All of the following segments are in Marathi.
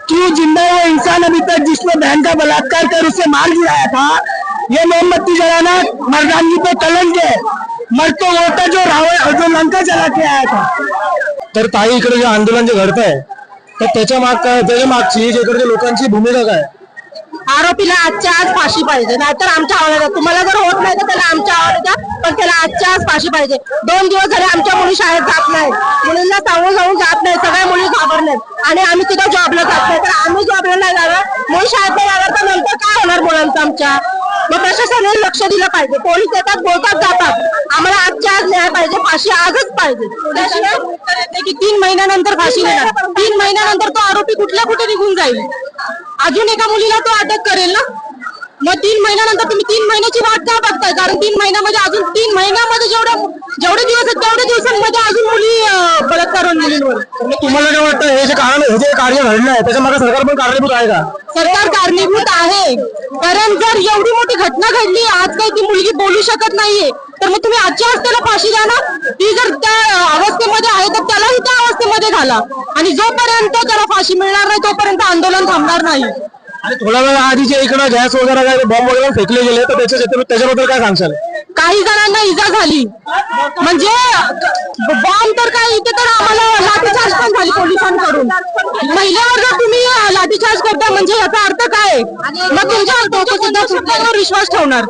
क्यों जिंदा है वो इंसान अभी तक जिसने बहन का बलात्कार कर उसे मार गिराया था। ये मोमबत्ती जलाना मर्दानगी पे कलंक है। मर तो वो था जो लंका जला के आया था। तर ताई इकडे जे आंदोलन जे घडत आहे तर त्याच्या मागची इकडच्या लोकांची भूमिका काय? आरोपीला आजच्या आज फाशी पाहिजे, नाहीतर आमच्या आवाजात तुम्हाला जर होत नाही तर त्याला आमच्या आवाजात पण त्याला आजच्या आज फाशी पाहिजे। 2 दिवस झाले आमच्या मुली शाळेत जात नाही, मुलींना सांगून जात नाही, सगळ्या मुली घाबरल्यात आणि आम्ही सुद्धा जॉबला जात नाही। तर आम्ही जॉबला नाही जाणार, मुली शाळेत नाही जाणार तर नंतर काय होणार मुलांचं आमच्या? मग प्रशासनाने लक्ष दिलं पाहिजे। पोलीस येतात बोलतात जातात, आम्हाला आजच्या आज न्याय पाहिजे, फाशी आजच पाहिजे। त्याशिवाय की 3 महिन्यानंतर फाशी देणार, 3 महिन्यानंतर तो आरोपी कुठे निघून जाईल, अजून एका मुलीला तो अटक करेल ना। मग 3 महिन्यानंतर तुम्ही 3 महिन्याची वाट का बघताय? कारण 3 महिन्यामध्ये अजून 3 महिन्यामध्ये जेवढे दिवस आहेत तेवढ्या दिवसांमध्ये अजून मुली बलात्कार होऊन मुलींवर। तुम्हाला काय वाटतं हे जे कार्य घडलं आहे त्याच्या मागे सरकार पण कारणीभूत आहे का? सरकार कारणीभूत आहे, कारण जर एवढी मोठी घटना घडली, आज काही ती मुलगी बोलू शकत नाहीये, तर मग तुम्ही आजच्या आज त्याला फाशी द्या ना। ती जर त्या अवस्थेमध्ये आहे तर त्यालाही त्या अवस्थेमध्ये घाला, आणि जोपर्यंत त्याला फाशी मिळणार नाही तोपर्यंत आंदोलन थांबणार नाही। आणि थोड्या वेळा आधी जे इकडे गॅस वगैरे काय बॉम्ब वगैरे फेकले गेले तर त्याच्याबद्दल काय सांगशाल? काही जणांना इजा झाली, म्हणजे बॉम्ब तर काय, इथे तर आम्हाला लाठीचार्ज पण झाली पोलिसांकडून। महिलावर जर तुम्ही लाठीचार्ज करता म्हणजे याचा अर्थ काय? मग तुमच्या शब्दांवर विश्वास ठेवणार,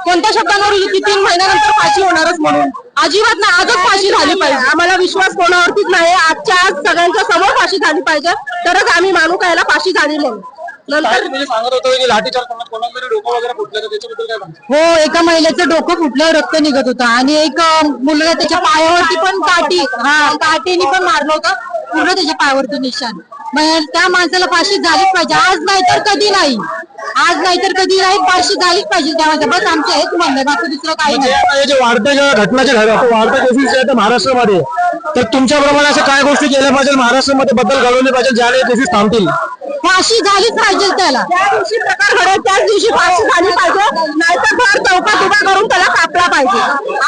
कोणत्या शब्दांवर? की 3 महिन्यानंतर फाशी होणारच म्हणून? अजिबात नाही, आजच फाशी झाली पाहिजे। आम्हाला विश्वास कोणावरतीच नाही, आजच्या आज सगळ्यांच्या समोर फाशी झाली पाहिजे, तरच आम्ही मानू कायला फाशी झाली म्हणून। सांगत होतो की लाठीचार्ज कोणाकडे डोकं वगैरे फुटलं तर त्याच्याबद्दल काय सांगतो? हो, एका महिलेचं डोकं फुटलं, रक्त निघत होतं, आणि एक मुलगा त्याच्या पायावरती पण काठीने पण मारलं होतं, पूर्ण त्याच्या पायावरती निशाण। मग त्या माणसाला फाशी झालीच पाहिजे, आज नाही तर कधी नाही, आज नाही तर कधी नाही, फाशी झालीच पाहिजे त्या माणसाला। बस आमचं हेच म्हणणं, बाकी दुसरं काही नाही। जे वाढत्या घटनाचे वाढत्या केसेस आहेत महाराष्ट्रामध्ये, तर तुमच्याप्रमाणे अशा काय गोष्टी केल्या पाहिजे महाराष्ट्रामध्ये बद्दल घडवले पाहिजे ज्याने केसेस थांबतील? फाशी झालीच पाहिजे त्याला, त्या दिवशी प्रकार घडत त्याच दिवशी फाशी झाली पाहिजे, नाहीतर भर चौकात उभा करून त्याला कापला पाहिजे,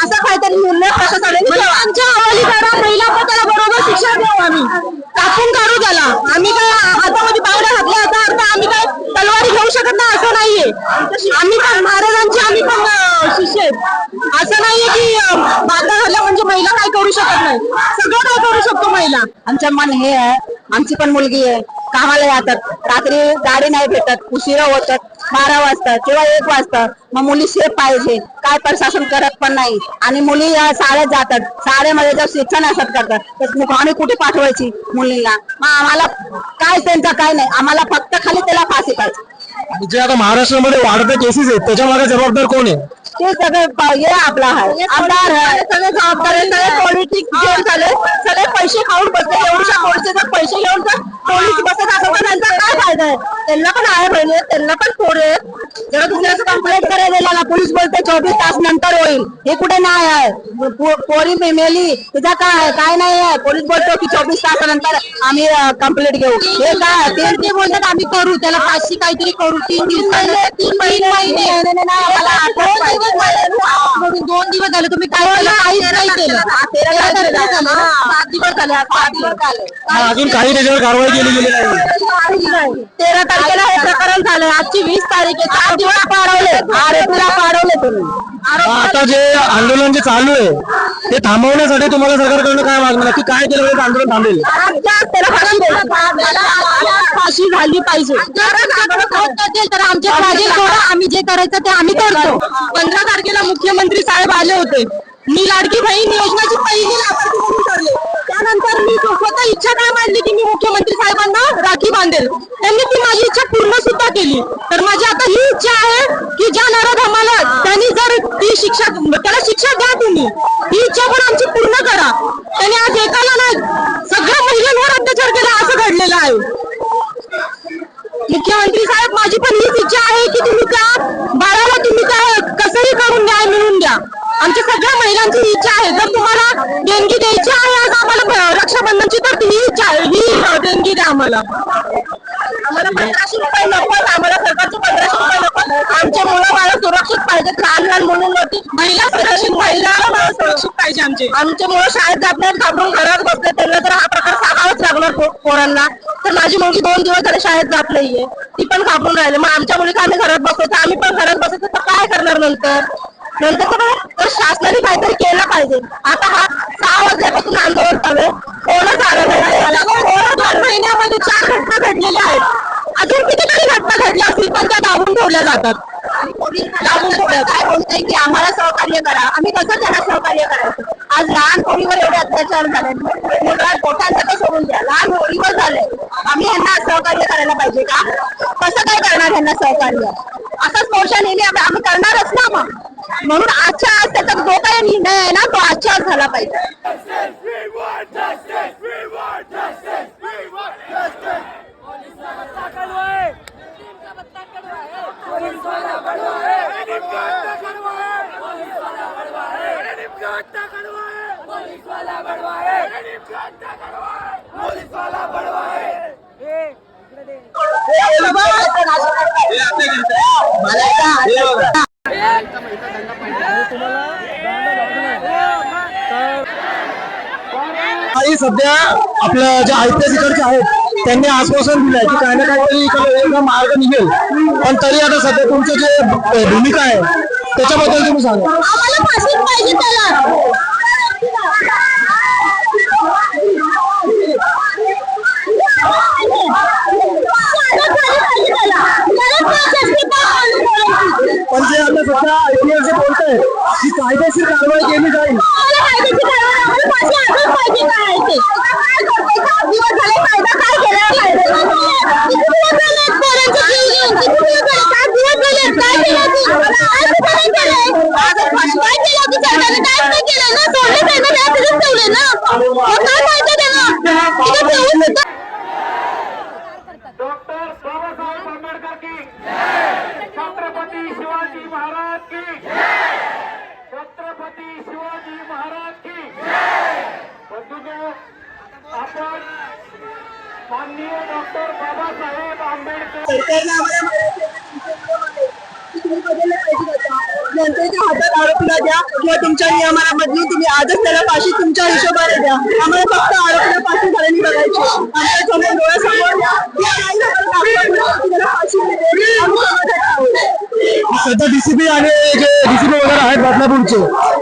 असं काहीतरी निर्णय प्रशासनाने आमच्या अंमली करा। महिला पण त्याला बरोबर शिक्षा देऊ, आम्ही कापून काढू त्याला। आम्ही काय हातामध्ये बावड्या घातल्या याचा अर्थ आम्ही काय तलवारी घेऊ शकत नाही असं नाहीये, आम्ही पण महाराजांची आम्ही पण शिष्य आहेत, असं नाहीये की बाधा झाल्या म्हणजे महिला काय करू शकत नाही, सगळं काय करू शकतो महिला। आमचं मन हे आहे, आमची पण मुलगी आहे, कामाला जातात, रात्री गाडी नाही भेटत, उशिरा होतात, 12 वाजता किंवा 1 वाजता, मग मुली सेफ पाहिजे, काय प्रशासन करत पण नाही, आणि मुली शाळेत जातात, शाळेमध्ये जर शिक्षण असत करतात तर आम्ही कुठे पाठवायची मुलींना? मग आम्हाला काय त्यांचा काय नाही, आम्हाला फक्त खाली त्याला फाशी पाहिजे। जे आता महाराष्ट्रामध्ये वाढत्या केसेस आहेत त्याच्या मागे जबाबदार कोण आहे? ते सगळे हे आपला आहे, आमदार आहे, सगळे जबाबदार, सगळे पॉलिटिक्स जे झाले, सगळे पैसे खाऊन बसले। एवढ्या पोलिस जर पैसे घेऊन जर पोलीस बसत असेल तर त्यांचा काय फायदा आहे? त्यांना पण आहे बहिणी, त्यांना पण पोरे आहेत। जरा तुम्ही असं कंप्लेंट करायला गेला ना, पोलीस बोलते 24 तास नंतर होईल, हे कुठे नाही आहे? पोरी मेली तिचा काय नाही आहे, पोलीस बोलतो की 24 तासानंतर आम्ही कंप्लेंट घेऊ, हे काय? ते बोलतात आम्ही करू, त्याला फाशी काहीतरी करू। 3 महिने नाही, 2 दिवस झाले तुम्ही काय केलं? काहीच नाही केलं, 7 दिवस झाले, 8 दिवस झाले, अजून काही त्याच्यावर कारवाई केली गेली नाही। 13 तारखेला हे प्रकरण झालं, आजची 20 तारीख आहे, 4 दिवस पाडवले, आरोपीला पाडवले तुम्ही। आता जे आंदोलन जे चालू आहे ते थांबवण्यासाठी तुम्हाला सरकारकडून काय मागणार की काय केलं पाहिजे आंदोलन थांबेल? फाशी झाली पाहिजे, तर आमच्या आम्ही जे करायचं ते आम्ही करतो। 15 तारखेला मुख्यमंत्री साहेब आले होते, मी लाडकी बहीण योजनेची पहिली लाभार्थी म्हणून ठरले, त्यानंतर मी स्वतः इच्छा काय मांडली की मी मुख्यमंत्री साहेबांना राखी बांधेल, त्यांनी ती माझी इच्छा पूर्ण सुद्धा केली। तर माझी आता ही इच्छा आहे की ज्या नराधमाला त्यांनी जर ती शिक्षा, त्याला शिक्षा द्या तुम्ही, ही इच्छा पण आमची पूर्ण करा। त्यांनी आज एकाला नाही सगळ्या महिलांवर अत्याचार केला, असं घडलेलं आहे। मुख्यमंत्री साहेब, माझी पण हीच इच्छा आहे की तुम्ही त्या बाळाला तुम्ही त्या कसंही करून न्याय मिळवून द्या, आमच्या सगळ्या महिलांची इच्छा आहे। जर तुम्हाला देणगी द्यायची आहे आज आम्हाला रक्षाबंधनची, तर तुम्ही ही देणगी द्या आम्हाला। आम्हाला 1500 रुपये नको, आम्हाला सरकारचे 1500 रुपये नको, आमच्या मुलं बाळा सुरक्षित पाहिजे, लहान मुलींवरती महिला सुरक्षित, महिला सुरक्षित पाहिजे। पाहिजे आमचे मुलं शाळेत जात नाही, घाबरून घरात बसले, त्यांना तर हा प्रकार सांगावाच लागणार पोरांना. तर माझी मुलगी 2 दिवस झाले शाळेत जात नाहीये, ती पण घाबरून राहिले. मग आमच्या मुलीला आम्ही घरात बसवतो, आम्ही पण घरात बसवतो, तर काय करणार नंतर तर शासनाने काहीतरी केलं पाहिजे. आता हा 6 वाजल्यापासून आंदोलन चालू आहे, कोणच आलं नाही. 2 महिन्यामध्ये 4 घटना घडलेल्या आहेत, अजून कितीतरी घटना घडल्या असतील पण त्या दाबून ठेवल्या जातात. दाबून ठेवल्या काय बोलताय की आम्हाला सहकार्य करा, आम्ही कसं त्यांना सहकार्य करायचं. आज लहान पोरीवर एवढे अत्याचार झाले, मुलगा पोटांचं तर सोडून द्या, लहान पोरीवर झाले. आम्ही यांना सहकार्य करायला पाहिजे का? कसं काय करणार यांना सहकार्य? असाच मोर्चा नेहमी आम्ही करणारच ना. मग म्हणून आजच्या आज त्याचा जो काही निर्णय आहे ना तो आजच्या आज झाला पाहिजे. काही सध्या आपल्या जे आयपीएस इकडचे आहेत त्यांनी आश्वासन दिलंय की काही ना काहीतरी इकडे मार्ग निघेल, पण तरी आता सध्या तुमचं जे भूमिका आहे त्याच्याबद्दल तुम्ही सांगा. आम्हाला फाशीच पाहिजे त्याला. पण जे आता सध्या आयपीएस जे बोलतायत की कायदेशीर कारवाई केली जाईल, डॉक्टर बाबासाहेब आंबेडकर की छत्रपती शिवाजी महाराज की छत्रपती शिवाजी महाराज की. बंधूंनो, आपण माननीय डॉक्टर बाबासाहेब आंबेडकर जनतेच्या हातात आरोपीला द्या किंवा तुमच्या नियमाला बदलून तुम्ही आजच त्याला फाशी तुमच्या हिशोबाने द्या. आम्हाला फक्त आरोपीला फाशी झालेली बघायची. आमच्या समोर डोळ्यासमोर त्याला फाशी मिळेल, आम्ही समाधानी आहोत. सध्या डीसीपी आणि जे डीसीपी वगैरे आहेत बदलापूरचे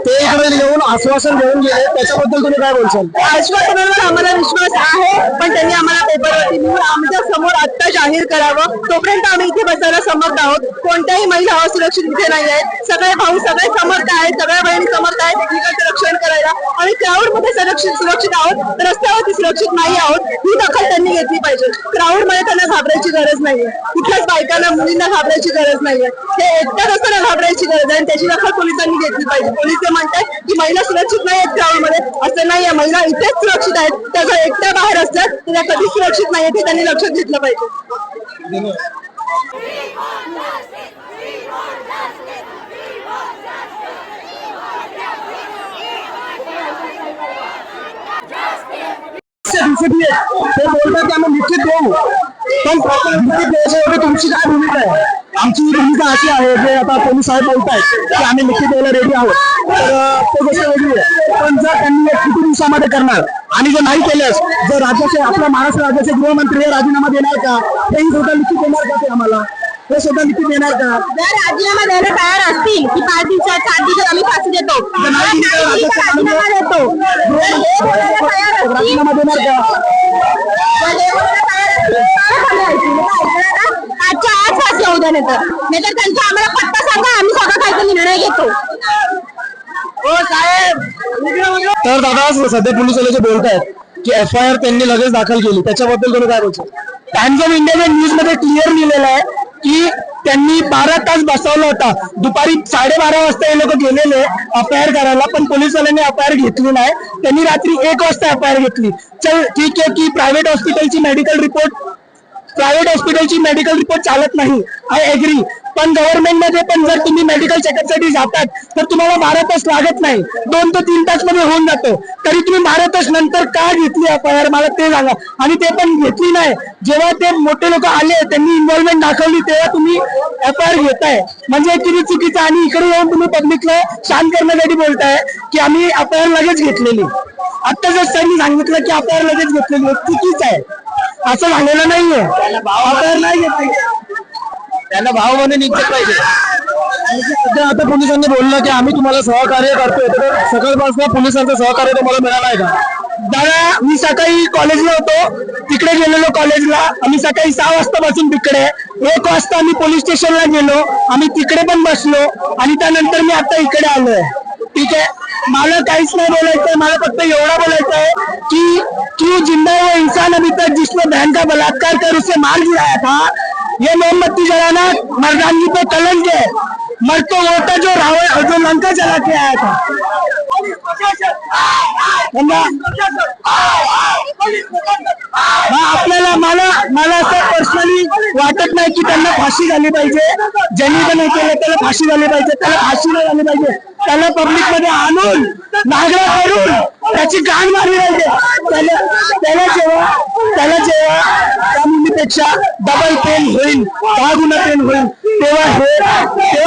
ते इकडे येऊन आश्वासन देऊन गेले, त्याच्याबद्दल तुम्ही काय बोलशाल? आश्वासनावर आम्हाला विश्वास आहे, पण त्यांनी आम्हाला पेपरवरती लिहून आमच्या समोर आत्ता जाहीर करावं, तोपर्यंत आम्ही इथे बसायला समर्थ आहोत. कोणत्याही महिला असुरक्षित इथे नाही आहेत. सगळे भाऊ सगळे समर्थ आहेत, सगळ्या बहिणी समर्थ आहेत एकमेकांचं रक्षण करायला. आम्ही क्राऊड मध्ये सुरक्षित आहोत, रस्त्यावरती सुरक्षित नाही आहोत. ही दखल त्यांनी घेतली पाहिजे. क्राऊड मध्ये त्यांना घाबरायची गरज नाहीये, कुठल्याच बायकांना मुलींना घाबरायची गरज नाहीये. ते एकट्याच असताना घाबरायची गरज आहे, त्याची दखल पोलिसांनी घेतली पाहिजे. पोलीस जे म्हणतात की महिला सुरक्षित नाही आहेत क्राऊड मध्ये, असं नाहीये. महिला इथेच सुरक्षित आहेत, त्या जर एकट्या बाहेर असतात तर त्या कधीच सुरक्षित नाही, हे त्यांनी लक्षात घेतलं पाहिजे. डीसीपी ते बोलतात की आम्ही लिखित देऊ, पण लिखित द्यायच्यासाठी तुमची काय भूमिका आहे? आमची भूमिका अशी आहे, जे आता पोलीस साहेब बोलतायत की आम्ही लिखित द्यायला रेडी आहोत, तर तो गोष्ट वेगळी आहे. पण जर त्यांनी किती दिवसामध्ये करणार आणि जर नाही केल्यास जर राज्याचे आपल्या महाराष्ट्र राज्याचे गृहमंत्री हे राजीनामा देणार का? हेही सुद्धा लिखित देणार का ते आम्हाला? हे सुद्धा लिखित देणार का? जर राजीनामा द्यायला तयार असतील की 5 दिवसात 7 दिवसात आम्ही फाशी देतो, राजीनामा देतो. राजीनामा देणार का? आजच्या आज फाशी होऊ द्या, नाहीतर त्यांचा आम्हाला पत्ता सांगा, आम्ही स्वतः काहीतरी निर्णय घेतो. हो साहेब. तर दादा सध्या पोलीस जे बोलतायत की FIR त्यांनी लगेच दाखल केली, त्याच्याबद्दल तुम्ही काय बोलतो? टाइम्स ऑफ इंडियाच्या न्यूज मध्ये क्लिअर लिहिलेलं आहे की त्यांनी 12 तास बसवला होता. दुपारी 12:30 वाजता हे लोक गेलेले FIR करायला, पण पोलिसवाल्यांनी FIR घेतली नाही. त्यांनी रात्री 1 वाजता FIR घेतली. चल ठीक आहे की प्रायव्हेट हॉस्पिटलची मेडिकल रिपोर्ट चालत नाही, आय एग्री, पण गव्हर्नमेंटमध्ये पण जर तुम्ही मेडिकल चेकअपसाठी जातात तर तुम्हाला 12 तास लागत नाही, 2 ते 3 तास मध्ये होऊन जातो. तरी तुम्ही 12 तास नंतर का घेतली FIR मला ते सांगा. आणि ते पण घेतली नाही. जेव्हा ते मोठे लोक आले त्यांनी इन्व्हॉल्वमेंट दाखवली तेव्हा तुम्ही FIR घेताय, म्हणजे किती चुकीचं. आणि इकडे येऊन तुम्ही पब्लिकला शांत करण्यासाठी बोलताय की आम्ही FIR लगेच घेतलेली. आता जर त्यांनी सांगितलं की FIR लगेच घेतलेली, चुकीच आहे. असं झालेलं नाहीये. FIR नाही घेतली, त्यांना भाव म्हणून इज्जत पाहिजे. सध्या आता पोलिसांनी बोललं की आम्ही तुम्हाला सहकार्य करतोय, तर सकाळपासून पोलिसांचं सहकार्य तुम्हाला मिळालं आहे का? दादा मी सकाळी कॉलेजला होतो, तिकडे गेलेलो कॉलेजला. आम्ही सकाळी 6 वाजतापासून तिकडे, 1 वाजता आम्ही पोलीस स्टेशनला गेलो, आम्ही तिकडे पण बसलो आणि त्यानंतर मी आता इकडे आलोय. ठीक आहे, मला काहीच नाही बोलायचंय. मला फक्त एवढा बोलायचं आहे की क्यों जिंदा है इंसान अभी तक जिसने बहन का बलात्कार कर उसे मार गिराया था, ये मोमबत्ती जलाना मर्दानगी पे कलंक है. मर तो वो था जो लंका जला के आया था. आपल्याला मला असं पर्सनली वाटत नाही की त्यांना फाशी झाली पाहिजे. ज्यांनी पण हे केलं त्याला फाशी झाली पाहिजे, त्याला फाशी नाही झाली पाहिजे. त्याला पब्लिक मध्ये आणून नागरा करून त्याची गाण मारली पाहिजे. त्याला जेव्हा त्या मुलीपेक्षा डबल पेन होईल, 10 गुणा पेन होईल, तेव्हा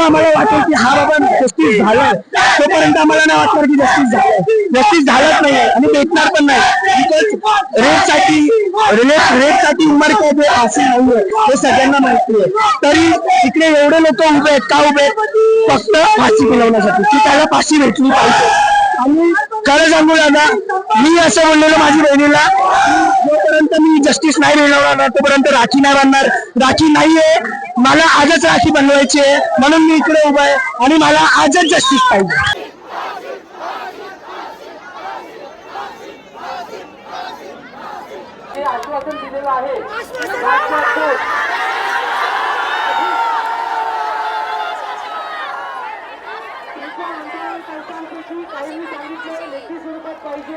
आम्हाला वाटेल की हा बाबा जस्टिस झालाय. तोपर्यंत आम्हाला नाही वाटणार की जस्टिस झालंच नाही आणि भेटणार पण नाही. रेपसाठी उमर कैद फाशी नाहीये हे सगळ्यांना माहिती आहे. तरी इकडे एवढे लोक उभे आहेत, का उभे आहेत? फक्त फाशी मिळवण्यासाठी की त्याला फाशी भेटली पाहिजे. आणि खरं सांगू दादा, मी असं बोललेलो माझी बहिणीला, जोपर्यंत मी जस्टिस नाही मिळवणार ना तोपर्यंत राखी नाही बांधणार. राखी नाहीये, मला आजच राखी बनवायची आहे, म्हणून मी इकडे उभा आहे आणि मला आजच जस्टिस पाहिजे. हे आश्वासन दिलेलं आहे. काहींनी सांगितलं लेखी स्वरूपात पाहिजे.